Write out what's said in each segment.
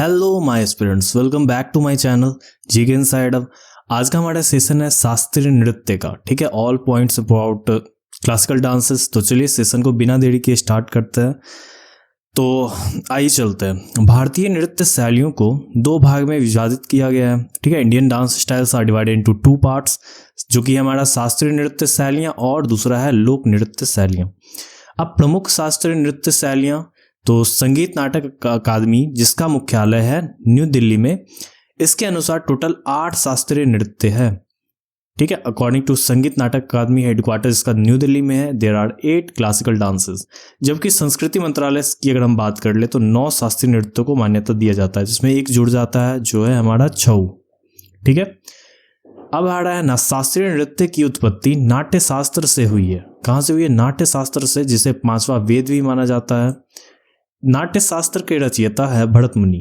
Hello my students, welcome back to my channel GK inside. अब आज का हमारा सेशन है शास्त्रीय नृत्य का। ठीक है, all points about classical dances. तो चलिए सेशन को बिना देरी के स्टार्ट करते हैं। तो आइए चलते हैं। भारतीय नृत्य शैलियों को दो भाग में विभाजित किया गया है। ठीक है, Indian dance styles are divided into two parts, जो कि हमारा शास्त्रीय नृत्य शैलियाँ और दूसरा है लोक नृत्य शैलियाँ। अब प्रमुख शास्त्रीय नृत्य शैलियाँ तो संगीत नाटक अकादमी, जिसका मुख्यालय है न्यू दिल्ली में, इसके अनुसार टोटल 8 शास्त्रीय नृत्य है। ठीक है, according to Sangeet Natak Akademi headquarter इसका न्यू दिल्ली में है। There are 8 classical dances. जबकि संस्कृति मंत्रालय की अगर हम बात कर ले तो 9 शास्त्रीय नृत्यों को मान्यता दिया जाता है, जिसमें एक जुड़ जाता है जो है हमारा छऊ। ठीक है, अब आ रहा है ना, शास्त्रीय नृत्य की उत्पत्ति नाट्य शास्त्र से हुई है। कहाँ से हुई है? नाट्य शास्त्र से, जिसे 5वां वेद भी माना जाता है। नाट्य शास्त्र के रचयिता है भरत मुनि।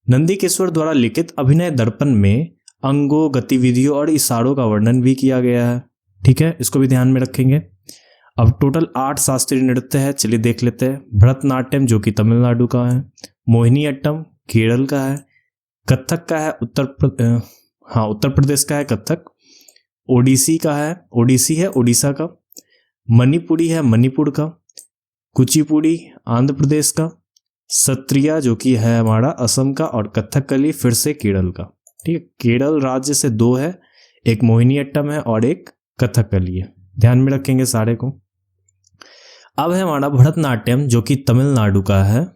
नंदीकेश्वर द्वारा लिखित अभिनय दर्पण में अंगों, गतिविधियों और इशारों का वर्णन भी किया गया है। ठीक है, इसको भी ध्यान में रखेंगे। अब टोटल 8 शास्त्रीय नृत्य है, चलिए देख लेते हैं। भरतनाट्यम जो कि तमिलनाडु का है, मोहिनी अट्टम केरल का है, कथक का है उत्तर प्रदेश का है कथक, ओडिसी का है, ओडिसी है उड़ीसा का, मणिपुरी है मणिपुर का, कुचिपुड़ी आंध्र प्रदेश का, सत्रिया जो कि है हमारा असम का, और कथकली फिर से केरल का। ठीक है, केरल राज्य से 2 है, एक मोहिनी अट्टम है और एक कथकली है। ध्यान में रखेंगे सारे को। अब है हमारा भरतनाट्यम जो कि तमिलनाडु का है।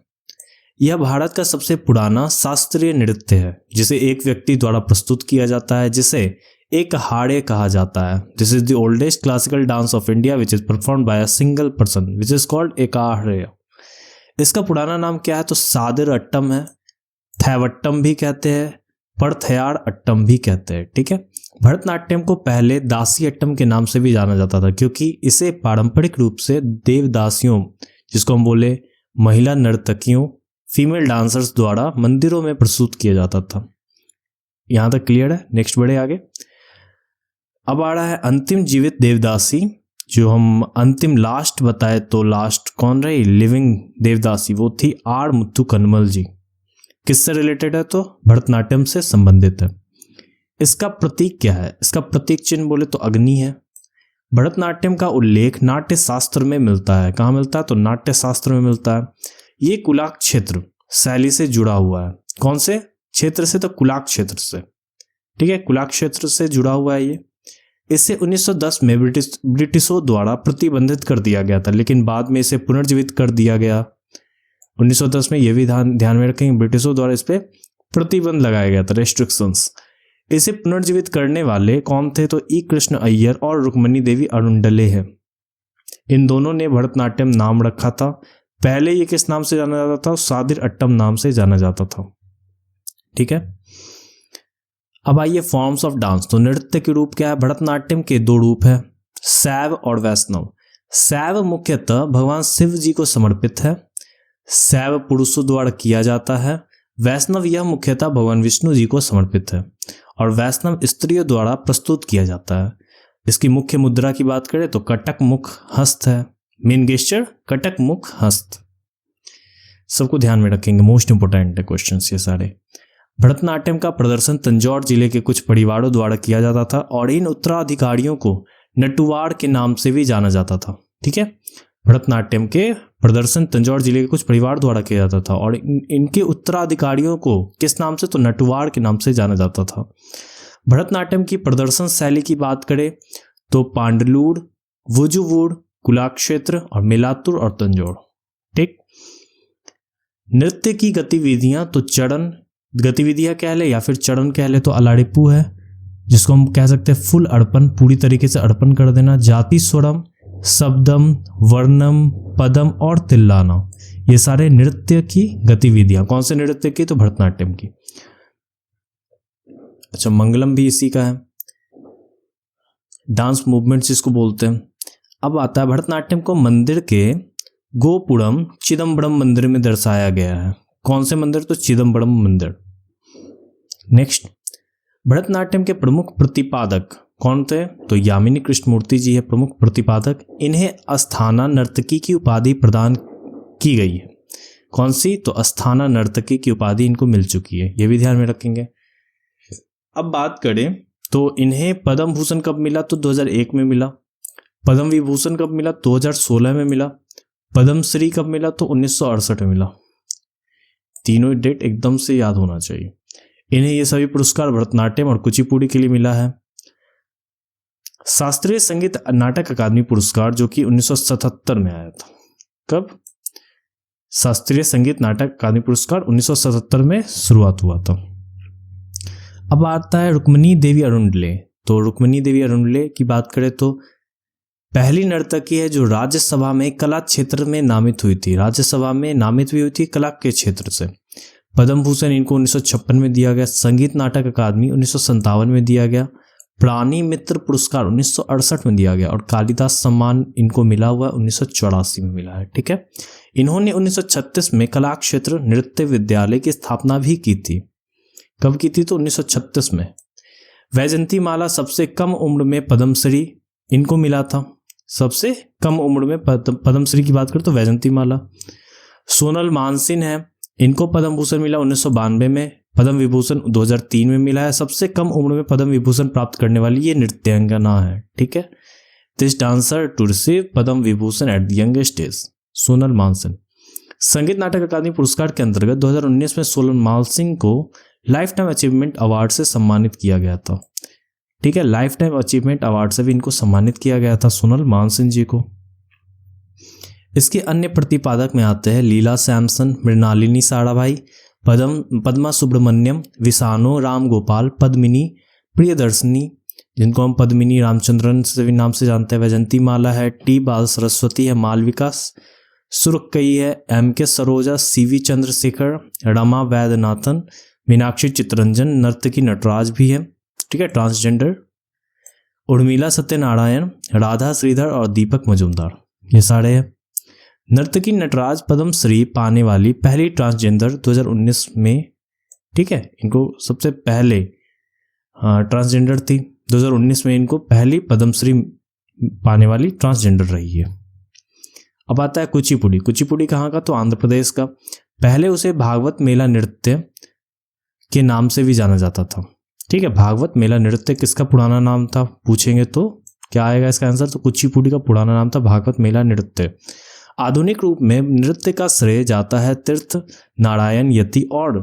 यह भारत का सबसे पुराना शास्त्रीय नृत्य है, जिसे एक व्यक्ति द्वारा प्रस्तुत किया जाता है, जिसे एक हाड़े कहा जाता है। This is the oldest classical dance of India which is performed by a single person which is called एकाहाड़े। इसका पुराना नाम क्या है? तो सादिर अट्टम है, थैवट्टम भी कहते हैं, परथयार अट्टम भी कहते हैं। ठीक है, भरतनाट्यम को पहले दासी अट्टम के नाम से भी जाना जाता था, क्योंकि इसे पारंपरिक रूप से देवदासियों, जिसको हम बोले महिला नर्तकियों, फीमेल डांसर्स द्वारा मंदिरों में प्रस्तुत किया जाता था। यहां तक क्लियर है? नेक्स्ट बढ़े आगे। अब आ रहा है अंतिम जीवित देवदासी, जो हम अंतिम लास्ट बताए तो लास्ट कौन रही लिविंग देवदासी? वो थी आर मुथु कनमल जी। किससे रिलेटेड है? तो भरतनाट्यम से संबंधित है। इसका प्रतीक क्या है? इसका प्रतीक चिन्ह बोले तो अग्नि है। भरतनाट्यम का उल्लेख नाट्य शास्त्र में मिलता है। कहाँ मिलता है? तो नाट्य शास्त्र में मिलता है। ये कुलाक क्षेत्र शैली से जुड़ा हुआ है। कौन से क्षेत्र से? तो कुलाक क्षेत्र से। ठीक है, कुलाक क्षेत्र से जुड़ा हुआ है ये। इसे 1910 में ब्रिटिशों द्वारा प्रतिबंधित कर दिया गया था, लेकिन बाद में इसे पुनर्जीवित कर दिया गया। 1910 में यह भी ध्यान में रखेंगे, ब्रिटिशों द्वारा इस पे प्रतिबंध लगाया गया था, रेस्ट्रिक्शंस। इसे पुनर्जीवित करने वाले कौन थे? तो ई कृष्ण अय्यर और रुक्मणी देवी अरुंडले है। इन दोनों ने भरतनाट्यम नाम रखा था। पहले ये किस नाम से जाना जाता था? सादिर अट्टम नाम से जाना जाता था। ठीक है, अब आइए फॉर्म्स ऑफ डांस। तो नृत्य के रूप क्या है? भरतनाट्यम के 2 रूप है, शैव और वैष्णव। शैव मुख्यतः भगवान शिव जी को समर्पित है, शैव पुरुषों द्वारा किया जाता है। वैष्णव यह मुख्यतः भगवान विष्णु जी को समर्पित है, और वैष्णव स्त्रियों द्वारा प्रस्तुत किया जाता है। इसकी मुख्य मुद्रा की बात करें तो कटक मुख हस्त है। मेन गेस्चर कटक मुख हस्त। सबको ध्यान में रखेंगे, मोस्ट इंपोर्टेंट है क्वेश्चंस ये सारे। भरतनाट्यम का प्रदर्शन तंजौर जिले के कुछ परिवारों द्वारा किया जाता था, और इन उत्तराधिकारियों को नटुवाड़ के नाम से भी जाना जाता था। ठीक है, भरतनाट्यम के प्रदर्शन तंजौर जिले के कुछ परिवार द्वारा किया जाता था, और इनके उत्तराधिकारियों को किस नाम से? तो नटुवाड़ के नाम से जाना जाता था। भरतनाट्यम की प्रदर्शन शैली की बात करें तो पांडलूर, वुजुवुड, कुलाक क्षेत्र और मेलातुर और तंजौर। ठीक, नृत्य की गतिविधियां तो चरण गतिविधियां कह ले या फिर चरण कह ले तो अलाड़िपू है, जिसको हम कह सकते हैं फुल अर्पण, पूरी तरीके से अर्पण कर देना। जाति स्वरम, शब्दम, वर्णम, पदम और तिल्लाना, ये सारे नृत्य की गतिविधियां। कौन से नृत्य की? तो भरतनाट्यम की। अच्छा, मंगलम भी इसी का है, डांस मूवमेंट जिसको बोलते हैं। अब आता है भरतनाट्यम को मंदिर के गोपुरम चिदम्बरम मंदिर में दर्शाया गया है। कौन से मंदिर? तो चिदम्बरम मंदिर। नेक्स्ट, भरतनाट्यम के प्रमुख प्रतिपादक कौन थे? तो यामिनी कृष्णमूर्ति जी है प्रमुख प्रतिपादक। इन्हें अस्थाना नर्तकी की उपाधि प्रदान की गई है। कौन सी? तो अस्थाना नर्तकी की उपाधि इनको मिल चुकी है, ये भी ध्यान में रखेंगे। अब बात करें तो इन्हें पद्म भूषण कब मिला? तो 2001 में मिला। पद्म विभूषण कब मिला? 2016 में मिला। पद्म श्री कब मिला? तो 1968 में मिला। तीनों डेट एकदम से याद होना चाहिए। इन्हें ये सभी पुरस्कार भरतनाट्यम और कुचिपुड़ी के लिए मिला है। शास्त्रीय संगीत नाटक अकादमी पुरस्कार जो कि 1977 में आया था। कब? शास्त्रीय संगीत नाटक अकादमी पुरस्कार 1977 में शुरुआत हुआ था। अब आता है रुक्मिणी देवी अरुणले। तो रुक्मिणी देवी अरुणले की बात करें तो पहली नर्तकी है जो राज्यसभा में कला क्षेत्र में नामित हुई थी। राज्यसभा में नामित भी हुई थी कला के क्षेत्र से। पद्म भूषण इनको 1956 में दिया गया। संगीत नाटक अकादमी 1957 में दिया गया। प्राणी मित्र पुरस्कार 1968 में दिया गया और कालिदास सम्मान इनको मिला हुआ 1984 में मिला है। ठीक है। इन्होंने 1936 में कला क्षेत्र नृत्य विद्यालय की स्थापना भी की थी। कब की थी? तो 1936 में। वैजंती माला सबसे कम उम्र में पद्मश्री इनको मिला था। सबसे कम उम्र में पद्मश्री की बात करें तो वैजंती माला। सोनल मानसिंह है, इनको पद्म भूषण मिला 1992 में। पद्म विभूषण 2003 में मिला है। सबसे कम उम्र में पद्म विभूषण प्राप्त करने वाली ये नृत्यांगना है। ठीक है। This dancer to receive Padma Vibhushan at the youngest age, Sonal Mansingh. Sangeet Natak अकादमी पुरस्कार के अंतर्गत 2019 में सोनल मानसिंह को लाइफ टाइम अचीवमेंट अवार्ड से सम्मानित किया गया था। ठीक है। लाइफ टाइम अचीवमेंट अवार्ड से भी इनको सम्मानित किया गया था सोनल मानसिंह जी को। इसके अन्य प्रतिपादक में आते हैं लीला सैमसन, मृणालिनी साराभाई, पद्मा सुब्रमण्यम, विशानो राम गोपाल, पद्मिनी, प्रियदर्शनी जिनको हम पद्मिनी रामचंद्रन से भी नाम से जानते हैं, वैजंती माला है, टी बाल सरस्वती है, मालविका सुरकई है, M.K. सरोजा, CV चंद्रशेखर, रमा वैद्यनाथन, मीनाक्षी चित्रंजन, नर्तकी नटराज भी है। ठीक है। ट्रांसजेंडर उर्मिला सत्यनारायण, राधा श्रीधर और दीपक मजुमदार, ये सारे हैं। नर्तकी नटराज पद्मश्री पाने वाली पहली ट्रांसजेंडर 2019 में। ठीक है। इनको सबसे पहले ट्रांसजेंडर थी। 2019 में इनको पहली पद्मश्री पाने वाली ट्रांसजेंडर रही है। अब आता है कुचिपुड़ी। कुचिपुड़ी कहाँ का? तो आंध्र प्रदेश का। पहले उसे भागवत मेला नृत्य के नाम से भी जाना जाता था। ठीक है। भागवत मेला नृत्य किसका पुराना नाम था पूछेंगे तो क्या आएगा इसका आंसर? तो कुचिपुड़ी का पुराना नाम था भागवत मेला नृत्य। आधुनिक रूप में नृत्य का श्रेय जाता है तीर्थ नारायण यति और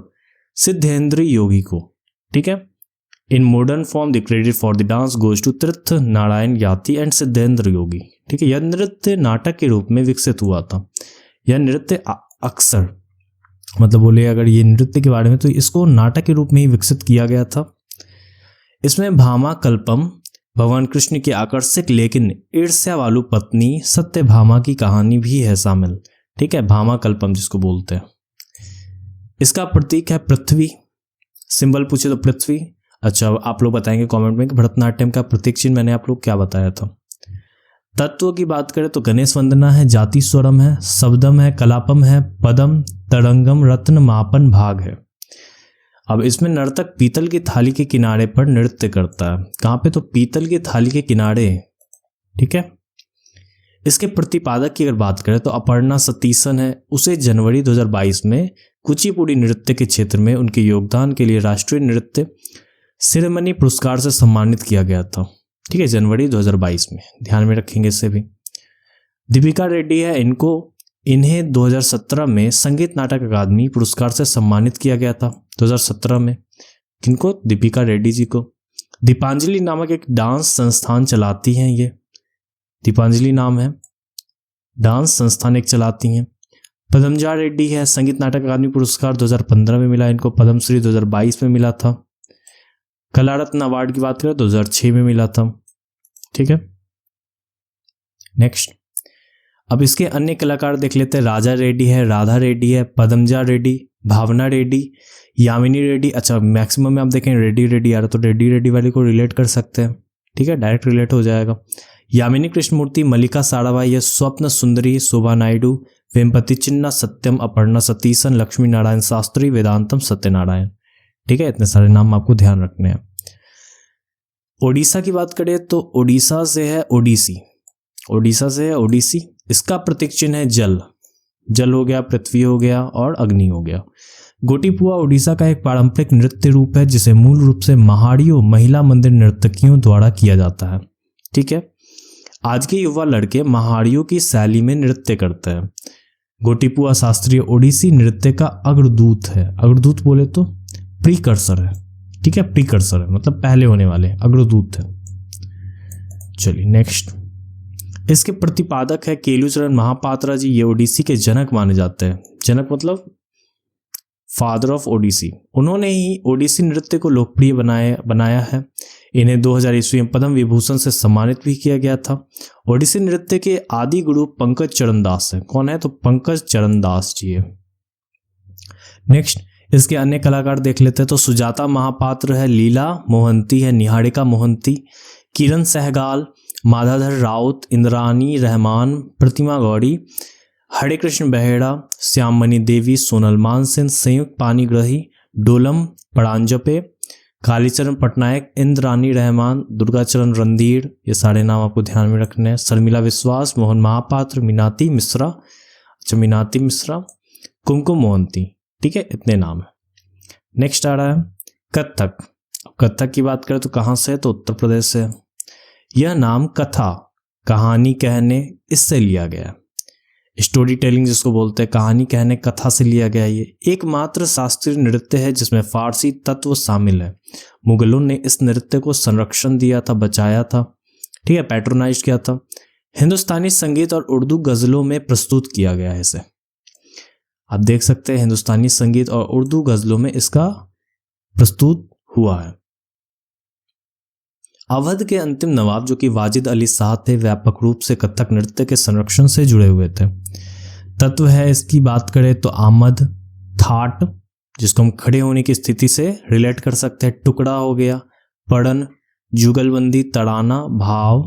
सिद्धेंद्र योगी को। ठीक है। In modern form the credit for the dance goes to Tirtha Narayan याति एंड सिद्धेंद्र योगी। ठीक है। यह नृत्य नाटक के रूप में विकसित हुआ था। यह नृत्य अक्सर मतलब बोले अगर ये नृत्य के बारे में तो इसको नाटक के रूप में ही विकसित किया गया था। इसमें भामा कल्पम भगवान कृष्ण की आकर्षक लेकिन ईर्ष्यावालु पत्नी सत्यभामा की कहानी भी है शामिल। ठीक है। भामा कल्पम जिसको बोलते हैं। इसका प्रतीक है पृथ्वी। सिंबल पूछे तो पृथ्वी। अच्छा आप लोग बताएंगे कमेंट में कि भरतनाट्यम का प्रतीक चिन्ह मैंने आप लोग क्या बताया था। तत्व की बात करें तो गणेश वंदना है, जाति स्वरम है, शब्दम है, कलापम है, पदम, तरंगम, रत्न मापन भाग है। अब इसमें नर्तक पीतल की थाली के किनारे पर नृत्य करता है। कहाँ पे? तो पीतल की थाली के किनारे। ठीक है। इसके प्रतिपादक की अगर बात करें तो अपर्णा सतीशन है। उसे जनवरी 2022 में कुचिपुड़ी नृत्य के क्षेत्र में उनके योगदान के लिए राष्ट्रीय नृत्य शिरोमणि पुरस्कार से सम्मानित किया गया था। ठीक है। जनवरी 2022 में, ध्यान में रखेंगे इसे भी। दीपिका रेड्डी है। इन्हें 2017 में संगीत नाटक अकादमी पुरस्कार से सम्मानित किया गया था। 2017 में किनको? दीपिका रेड्डी जी को। दीपांजलि नामक एक डांस संस्थान चलाती हैं ये। दीपांजलि नाम है, डांस संस्थान एक चलाती हैं। पद्मजा रेड्डी है। संगीत नाटक अकादमी पुरस्कार 2015 में मिला इनको। पद्मश्री 2022 में मिला था। कला रत्न अवार्ड की बात करें तो 2006 में मिला था। ठीक है। नेक्स्ट अब इसके अन्य कलाकार देख लेते हैं। राजा रेड्डी है, राधा रेड्डी है, पद्मजा रेड्डी, भावना रेड्डी, यामिनी रेड्डी। अच्छा मैक्सिमम में आप देखें रेड्डी रेड्डी आ रहा तो रेड्डी वाले को रिलेट कर सकते हैं। ठीक है। डायरेक्ट रिलेट हो जाएगा। यामिनी कृष्णमूर्ति, मल्लिका साराभाई है, स्वप्न सुंदरी, शोभा नायडू, वेम्पति चिन्ना, सत्यम, अपर्णा सतीशन, लक्ष्मी नारायण शास्त्री, वेदांतम सत्यनारायण। ठीक है। इतने सारे नाम आपको ध्यान रखने हैं। ओडिशा की बात करें तो ओडिशा से है ओडिसी। ओडिशा से है ओडिसी। इसका प्रतीक चिन्ह है जल। जल हो गया, पृथ्वी हो गया और अग्नि हो गया। गोटीपुआ उड़ीसा का एक पारंपरिक नृत्य रूप है जिसे मूल रूप से महाड़ियों महिला मंदिर नर्तकियों द्वारा किया जाता है। ठीक है, आज के युवा लड़के महाड़ियों की शैली में नृत्य करते हैं। गोटीपुआ शास्त्रीय ओडिसी नृत्य का अग्रदूत है। अग्रदूत बोले तो प्रीकर्सर है। ठीक है, प्रीकर्सर है मतलब पहले होने वाले, अग्रदूत है। चलिए नेक्स्ट, इसके प्रतिपादक है केलुचरण महापात्रा जी। ये ओडिसी के जनक माने जाते हैं। जनक मतलब फादर ऑफ ओडिसी। उन्होंने ही ओडिसी नृत्य को लोकप्रिय बनाया है। इन्हें 2000 ईस्वी में पद्म विभूषण से सम्मानित भी किया गया था। ओडिसी नृत्य के आदि गुरु पंकज चरण दास है। कौन है? तो पंकज चरण दास जी है। नेक्स्ट, इसके अन्य कलाकार देख लेते हैं तो सुजाता महापात्र है, लीला मोहंती है, निहारिका मोहंती, किरण सहगाल, माधाधर राउत, इंद्रानी रहमान, प्रतिमा गौड़ी, हरे कृष्ण बेहेड़ा, श्याममणि देवी, सोनल मानसिंह, संयुक्त पानीग्रही, डोलम परांजपे, कालीचरण पटनायक, इंद्रानी रहमान, दुर्गाचरण रणधीर, ये सारे नाम आपको ध्यान में रखने हैं। शर्मिला विश्वास, मोहन महापात्र, मीनाती मिश्रा, कुमकुम मोहंती। ठीक है, इतने नाम है। नेक्स्ट आ रहा है कथक। कथक की बात करें तो कहाँ से है? तो उत्तर प्रदेश से। यह नाम कथा, कहानी कहने, इससे लिया गया। स्टोरी टेलिंग जिसको बोलते हैं, कहानी कहने, कथा से लिया गया। ये एकमात्र शास्त्रीय नृत्य है जिसमें फारसी तत्व शामिल है। मुगलों ने इस नृत्य को संरक्षण दिया था, बचाया था। ठीक है, पैट्रोनाइज किया था। हिंदुस्तानी संगीत और उर्दू गजलों में प्रस्तुत किया गया है इसे। आप देख सकते हैं हिंदुस्तानी संगीत और उर्दू गजलों में इसका प्रस्तुत हुआ है। अवध के अंतिम नवाब जो कि वाजिद अली शाह थे, व्यापक रूप से कथक नृत्य के संरक्षण से जुड़े हुए थे। तत्व है इसकी बात करें तो आमद, थाट जिसको हम खड़े होने की स्थिति से रिलेट कर सकते हैं, टुकड़ा हो गया, पड़न, जुगलबंदी, तड़ाना, भाव,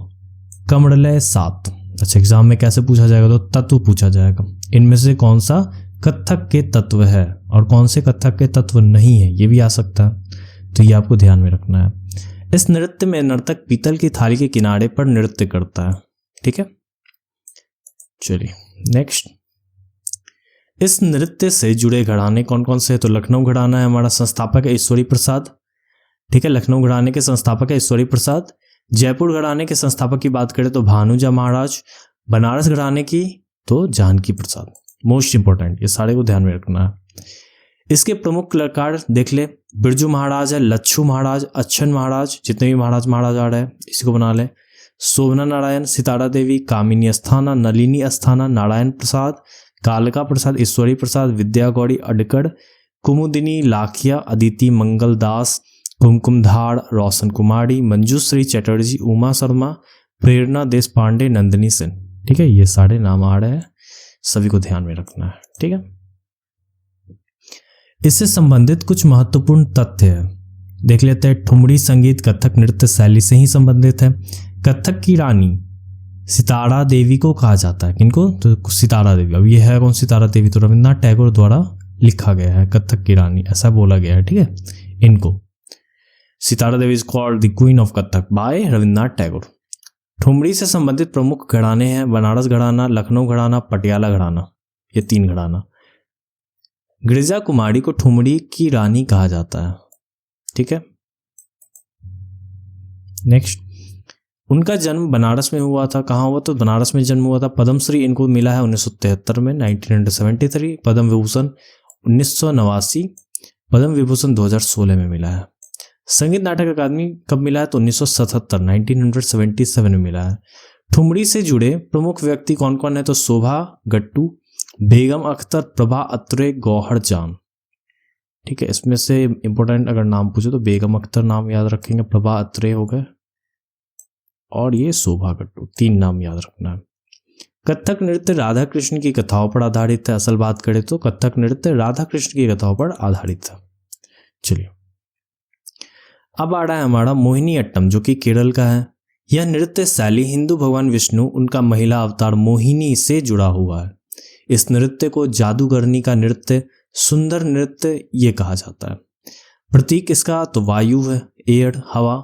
कमरलय, सात। अच्छा, एग्जाम में कैसे पूछा जाएगा? तो तत्व पूछा जाएगा। इनमें से कौन सा कथक के तत्व है और कौन से कथक के तत्व नहीं है, ये भी आ सकता है, तो ये आपको ध्यान में रखना है। इस नृत्य में नर्तक पीतल की थाली के किनारे पर नृत्य करता है। ठीक है, चलिए नेक्स्ट, इस नृत्य से जुड़े घराने कौन कौन से हैं? तो लखनऊ घराना है हमारा, संस्थापक है ईश्वरी प्रसाद। ठीक है, लखनऊ घराने के संस्थापक है ईश्वरी प्रसाद। जयपुर घराने के संस्थापक की बात करें तो भानुजा महाराज। बनारस घराने की तो जानकी प्रसाद। मोस्ट इंपॉर्टेंट, ये सारे को ध्यान में रखना है। इसके प्रमुख कलाकार देख ले, बिरजू महाराज है, लच्छू महाराज, अच्छन महाराज, जितने भी महाराज आ रहे हैं इसी को बना ले। शोभना नारायण, सितारा देवी, कामिनी अस्थाना, नलिनी अस्थाना, नारायण प्रसाद, कालका प्रसाद, ईश्वरी प्रसाद, विद्या गौड़ी, अडकड़, कुमुदिनी, लाखिया, अदिति मंगल दास, कुमकुम धाड़, रोशन कुमारी, मंजूश्री चटर्जी, उमा शर्मा, प्रेरणा देश पांडे, नंदिनी सेन। ठीक है, ये सारे नाम आ रहे हैं, सभी को ध्यान में रखना है। ठीक है, इससे संबंधित कुछ महत्वपूर्ण तथ्य है, देख लेते हैं। ठुमरी संगीत कथक नृत्य शैली से ही संबंधित है। कथक की रानी सितारा देवी को कहा जाता है। किनको? तो सितारा देवी। अब ये है कौन सितारा देवी? तो रविन्द्रनाथ टैगोर द्वारा लिखा गया है, कथक की रानी ऐसा बोला गया है। ठीक है, इनको Sitara Devi is called the queen of Kathak by Rabindranath Tagore. ठुमरी से संबंधित प्रमुख घराने हैं बनारस घराना, लखनऊ घराना, पटियाला घराना, ये 3 घराना। गिरिजा कुमारी को ठुमरी की रानी कहा जाता है। ठीक है, नेक्स्ट, उनका जन्म बनारस में हुआ था। कहाँ हुआ? तो बनारस में जन्म हुआ था। पद्मश्री इनको मिला है 1973 में, 1973, पद्म विभूषण 1989, पद्म विभूषण 2016 में मिला है। संगीत नाटक अकादमी कब मिला है? तो 1977, 1977 में मिला है। ठुमरी से जुड़े प्रमुख व्यक्ति कौन कौन है? तो शोभा गट्टू, बेगम अख्तर, प्रभा अत्रे, गौहर जान। ठीक है, इसमें से इंपॉर्टेंट अगर नाम पूछे तो बेगम अख्तर नाम याद रखेंगे, प्रभा अत्रे हो गए और ये शोभा गट्टू, 3 नाम याद रखना है। कथक नृत्य राधा कृष्ण की कथाओं पर आधारित है। असल बात करें तो कथक नृत्य राधा कृष्ण की कथाओं पर आधारित है। चलिए, अब आ रहा है हमारा मोहिनी अट्टम जो कि केरल का है। यह नृत्य शैली हिंदू भगवान विष्णु उनका महिला अवतार मोहिनी से जुड़ा हुआ है। इस नृत्य को जादूगरनी का नृत्य, सुंदर नृत्य ये कहा जाता है। प्रतीक इसका तो वायु है, एयर, हवा।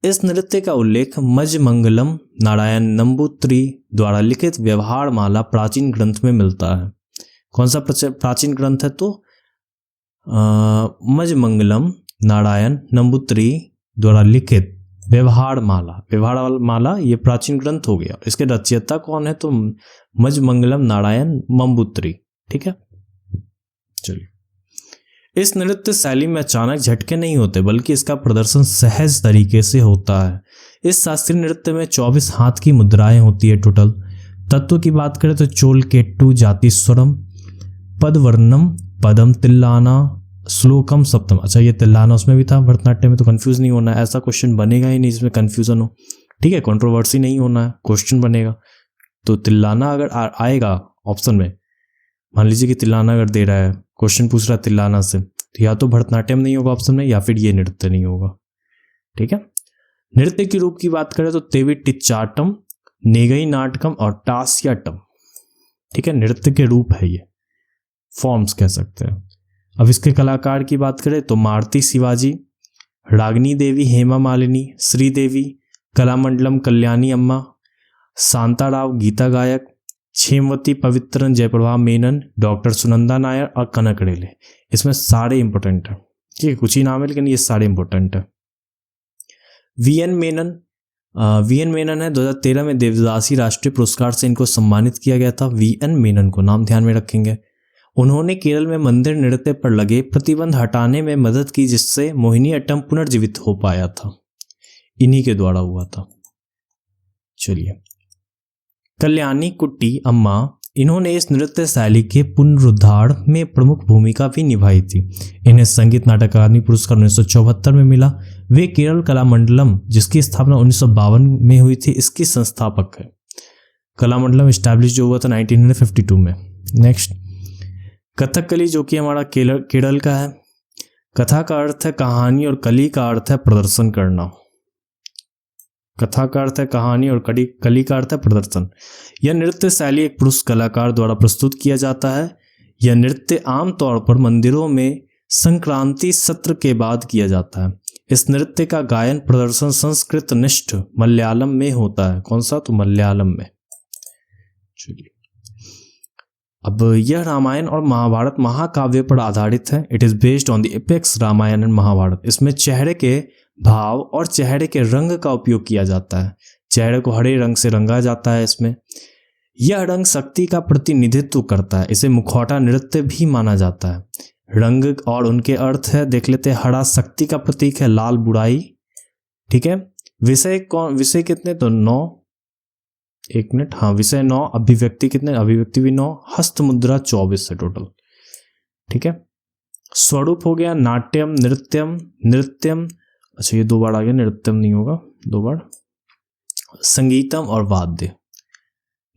इस नृत्य का उल्लेख मजमंगलम नारायण नंबूत्री द्वारा लिखित व्यवहार माला प्राचीन ग्रंथ में मिलता है। कौन सा प्राचीन ग्रंथ है? तो मजमंगलम नारायण नंबूत्री द्वारा लिखित व्यवहार माला ये प्राचीन ग्रंथ हो गया। इसके रचयिता कौन है? तो मजमंगलम नारायण मंबूत्री। ठीक है, चलिए। इस नृत्य शैली में अचानक झटके नहीं होते, बल्कि इसका प्रदर्शन सहज तरीके से होता है। इस शास्त्रीय नृत्य में 24 हाथ की मुद्राएं होती है टोटल। तत्व की बात करें तो चोल केट्टू जाति स्वरम पदवर्णम पदम तिल्लाना श्लोकम सप्तम। अच्छा, ये तिल्लाना उसमें भी था भरतनाट्यम में, तो कंफ्यूज नहीं होना है। ऐसा क्वेश्चन बनेगा ही नहीं जिसमें कंफ्यूजन हो। ठीक है, कंट्रोवर्सी नहीं होना है, क्वेश्चन बनेगा। तो तिल्लाना अगर आएगा ऑप्शन में, मान लीजिए कि तिल्लाना अगर दे रहा है, क्वेश्चन पूछ रहा है तिल्लाना से, तो या तो भरतनाट्यम नहीं होगा ऑप्शन में, या फिर ये नृत्य नहीं होगा। ठीक है, नृत्य के रूप की बात करें तो तेविटिच्चाटम, नेगई नाटकम और टास्याटम। ठीक है, नृत्य के रूप है ये, फॉर्म्स कह सकते हैं। अब इसके कलाकार की बात करें तो मारुति शिवाजी, रागिनी देवी हेमा मालिनी, श्रीदेवी, कलामंडलम कल्याणी अम्मा, शांताराव गीता गायक, क्षेमवती पवित्रन जयप्रभा मेनन, डॉक्टर सुनंदा नायर और कनक रेले। इसमें सारे इंपॉर्टेंट है। ठीक है, कुछ ही नाम है लेकिन ये सारे इंपॉर्टेंट है। वीएन मेनन है 2013 में देवदासी राष्ट्रीय पुरस्कार से इनको सम्मानित किया गया था। वीएन मेनन को नाम ध्यान में रखेंगे। उन्होंने केरल में मंदिर नृत्य पर लगे प्रतिबंध हटाने में मदद की, जिससे मोहिनीअट्टम पुनर्जीवित हो पाया था। इन्हीं के द्वारा हुआ था। चलिए, कल्याणी कुट्टी अम्मा, इन्होंने इस नृत्य शैली के पुनरुद्धार में प्रमुख भूमिका भी निभाई थी। इन्हें संगीत नाटक अकादमी पुरस्कार 1974 में मिला। वे केरल कलामंडलम, जिसकी स्थापना 1952 में हुई थी, इसकी संस्थापक है। कलामंडलम स्टैब्लिश जो हुआ था 1952 में। नेक्स्ट, कथकली, जो कि हमारा केरल का है। कथा का अर्थ है कहानी और कली का अर्थ है प्रदर्शन करना। कथा का अर्थ है कहानी और कली का अर्थ है प्रदर्शन। यह नृत्य शैली एक पुरुष कलाकार द्वारा प्रस्तुत किया जाता है। यह नृत्य आमतौर पर मंदिरों में संक्रांति सत्र के बाद किया जाता है। इस नृत्य का गायन प्रदर्शन संस्कृत निष्ठ मलयालम में होता है। कौन सा? तो मलयालम में। चलिए, अब यह रामायण और महाभारत महाकाव्य पर आधारित है। It is based on the epics Ramayana and Mahabharata. इसमें चेहरे के भाव और चेहरे के रंग का उपयोग किया जाता है। चेहरे को हरे रंग से रंगा जाता है। इसमें यह रंग शक्ति का प्रतिनिधित्व करता है। इसे मुखौटा नृत्य भी माना जाता है। रंग और उनके अर्थ है, देख लेते हैं। हरा शक्ति का प्रतीक है, लाल बुराई। ठीक है, विषय कितने? तो 9। एक मिनट, हाँ, विषय 9, अभिव्यक्ति कितने? अभिव्यक्ति भी 9, हस्त मुद्रा 24 है टोटल। ठीक है, स्वरूप हो गया नाट्यम, नृत्यम। अच्छा, ये 2 बार आ गया, नृत्यम नहीं होगा, 2 बार। संगीतम और वाद्य,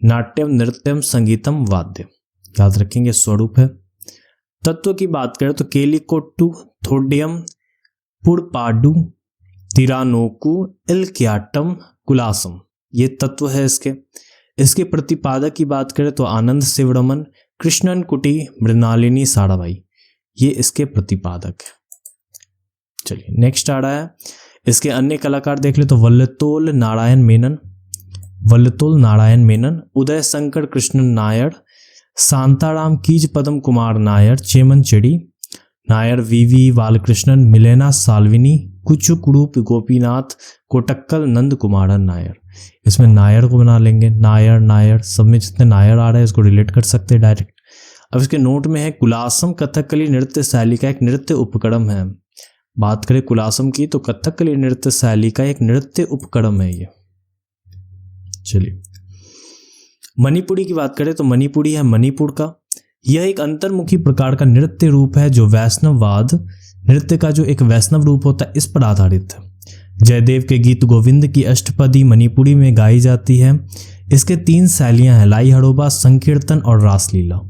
नाट्यम, नृत्यम, संगीतम, वाद्य, याद रखेंगे, स्वरूप है। तत्व की बात करें तो केलिकोट्टू, थोडियम, पुड़पाडू, तिरानोकू, इल्क्याटम, कुलासम, ये तत्व है इसके प्रतिपादक की बात करें तो आनंद शिवरमन, कृष्णन कुटी, मृणालिनी साराभाई, ये इसके प्रतिपादक है। चलिए, नेक्स्ट आ रहा है। इसके अन्य कलाकार देख ले तो वल्लतोल नारायण मेनन, उदय शंकर कृष्णन नायर, शांताराम कीज पदम कुमार नायर, चेमन चेड़ी नायर, वीवी बालकृष्णन, मिलेना साल्विनी, कुचुकुरूप गोपीनाथ, कोटक्कल नंद कुमारन नायर। इसमें नायर को बना लेंगे, नायर, सब में जितने नायर आ रहे हैं इसको रिलेट कर सकते हैं डायरेक्ट। अब इसके नोट में है कुलासम कथकली नृत्य शैली का एक नृत्य उपक्रम है। बात करें कुलासम की तो कथकली नृत्य शैली का एक नृत्य उपक्रम है ये। चलिए, मणिपुरी की बात करें तो मणिपुरी है मणिपुर का। यह एक अंतर्मुखी प्रकार का नृत्य रूप है जो वैष्णववाद नृत्य का जो एक वैष्णव रूप होता है इस पर आधारित है। जयदेव के गीत गोविंद की अष्टपदी मणिपुरी में गाई जाती है। इसके 3 शैलियां हैं, लाई हड़ोबा, संकीर्तन और रासलीला।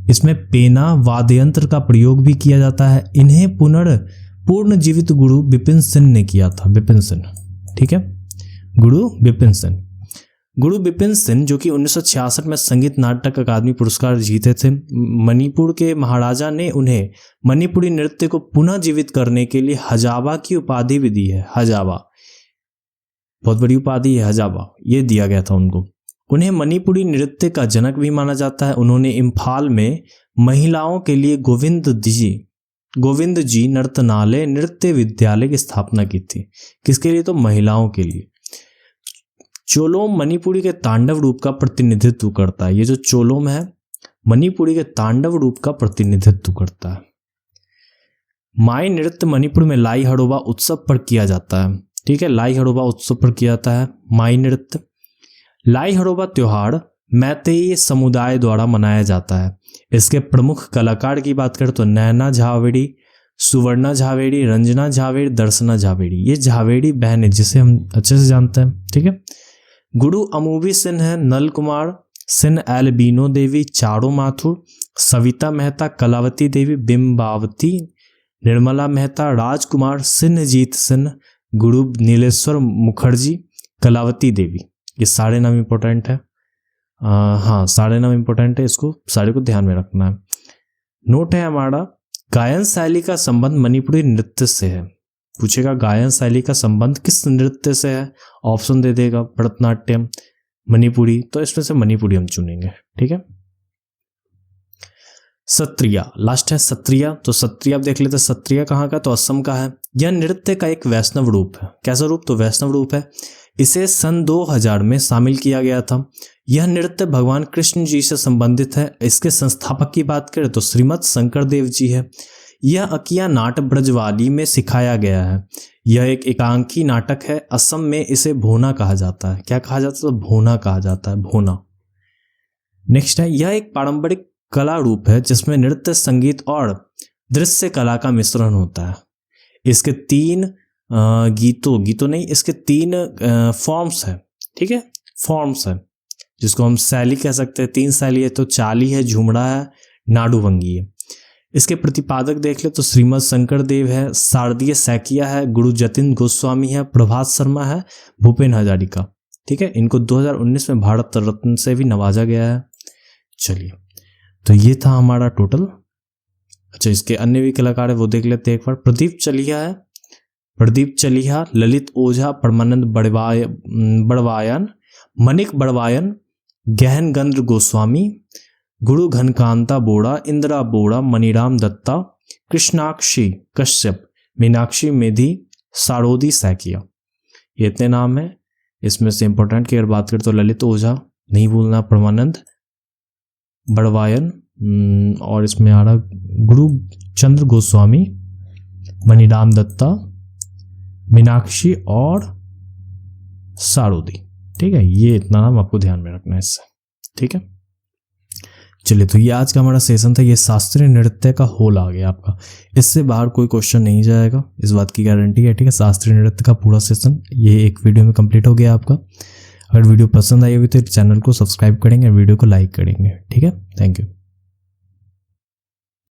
इसमें पेना वाद्ययंत्र का प्रयोग भी किया जाता है। इन्हें पूर्ण जीवित गुरु बिपिन सेन ने किया था। बिपिन सेन, ठीक है, गुरु बिपिन सेन जो कि 1966 में संगीत नाटक अकादमी पुरस्कार जीते थे। मणिपुर के महाराजा ने उन्हें मणिपुरी नृत्य को पुनः जीवित करने के लिए हजाबा की उपाधि भी दी है। हजाबा बहुत बड़ी उपाधि है, हजाबा, ये दिया गया था उनको। उन्हें मणिपुरी नृत्य का जनक भी माना जाता है। उन्होंने इम्फाल में महिलाओं के लिए गोविंद जी नर्तनालय नृत्य विद्यालय की स्थापना की थी। किसके लिए? तो महिलाओं के लिए। चोलोम मणिपुरी के तांडव रूप का प्रतिनिधित्व करता है। ये जो चोलोम है मणिपुरी के तांडव रूप का प्रतिनिधित्व करता है। माई नृत्य मणिपुर में लाई हड़ोबा उत्सव पर किया जाता है। ठीक है, लाई हड़ोबा उत्सव पर किया जाता है माई नृत्य। लाई हड़ोबा त्योहार मैतेई समुदाय द्वारा मनाया जाता है। इसके प्रमुख कलाकार की बात करें तो नैना झावेड़ी, सुवर्णा झावेड़ी, रंजना झावेड़ी, दर्शना झावेड़ी। ये झावेड़ी बहन है जिसे हम अच्छे से जानते हैं। ठीक है, गुरु अमूवी सिंह है, नल कुमार सिंह, एल्बिनो देवी, चारो माथुर, सविता मेहता, कलावती देवी, बिंबावती, निर्मला मेहता, राजकुमार सिन्हजीत सिंह, गुरु नीलेश्वर मुखर्जी, कलावती देवी। ये सारे नाम इंपॉर्टेंट है। हाँ, सारे नाम इंपॉर्टेंट है, इसको सारे को ध्यान में रखना है। नोट है हमारा, गायन शैली का संबंध मणिपुरी नृत्य से है। पूछेगा गायन शैली का संबंध किस नृत्य से है? ऑप्शन दे देगा, भरतनाट्यम, मणिपुरी, तो इसमें से मणिपुरी हम चुनेंगे। ठीक है, सत्रिया लास्ट है। सत्रिया, तो सत्रिया आप देख लेते हैं। सत्रिया कहाँ का? तो असम का है। यह नृत्य का एक वैष्णव रूप है। कैसा रूप? तो वैष्णव रूप है। इसे सन 2000 में शामिल किया गया था। यह नृत्य भगवान कृष्ण जी से संबंधित है। इसके संस्थापक की बात करें तो श्रीमद शंकर देव जी है। यह अकिया नाट ब्रजवाली में सिखाया गया है। यह एक एकांकी नाटक है। असम में इसे भोना कहा जाता है। क्या कहा जाता है? तो भोना कहा जाता है, भोना। नेक्स्ट है, यह एक पारंपरिक कला रूप है जिसमें नृत्य, संगीत और दृश्य कला का मिश्रण होता है। इसके तीन इसके तीन फॉर्म्स है। ठीक है, फॉर्म्स है जिसको हम शैली कह सकते हैं। 3 शैली है, तो चाली है, झुमड़ा है, नाडुभंगी है। इसके प्रतिपादक देख ले तो श्रीमद शंकर देव है, शारदीय सैकिया है, गुरु जतिन गोस्वामी है, प्रभात शर्मा है, भूपेन हजारिका। ठीक है, इनको 2019 में भारत रत्न से भी नवाजा गया है। चलिए, तो ये था हमारा टोटल। अच्छा, इसके अन्य भी कलाकार है वो देख लेते हैं एक बार। प्रदीप चलिहा, ललित ओझा, परमानंद बड़वायन, मनिक बड़वायन, गहन गंद्र गोस्वामी, गुरु घनकांता बोड़ा, इंदिरा बोड़ा, मणिराम दत्ता, कृष्णाक्षी कश्यप, मीनाक्षी मेधी, सारोदी सैकिया। ये इतने नाम है। इसमें से इंपॉर्टेंट की अगर बात करें तो ललित ओझा नहीं भूलना, परमानंद बड़वायन, और इसमें आ रहा गुरु चंद्र गोस्वामी, मणिराम दत्ता, मीनाक्षी और सारोदी। ठीक है, ये इतना नाम आपको ध्यान में रखना है इससे। ठीक है, चलिए, तो ये आज का हमारा सेशन था। ये शास्त्रीय नृत्य का होल आ गया आपका। इससे बाहर कोई क्वेश्चन नहीं जाएगा, इस बात की गारंटी है। ठीक है, शास्त्रीय नृत्य का पूरा सेशन ये एक वीडियो में कंप्लीट हो गया आपका। अगर वीडियो पसंद आई होगी तो चैनल को सब्सक्राइब करेंगे और वीडियो को लाइक करेंगे। ठीक है, थैंक यू।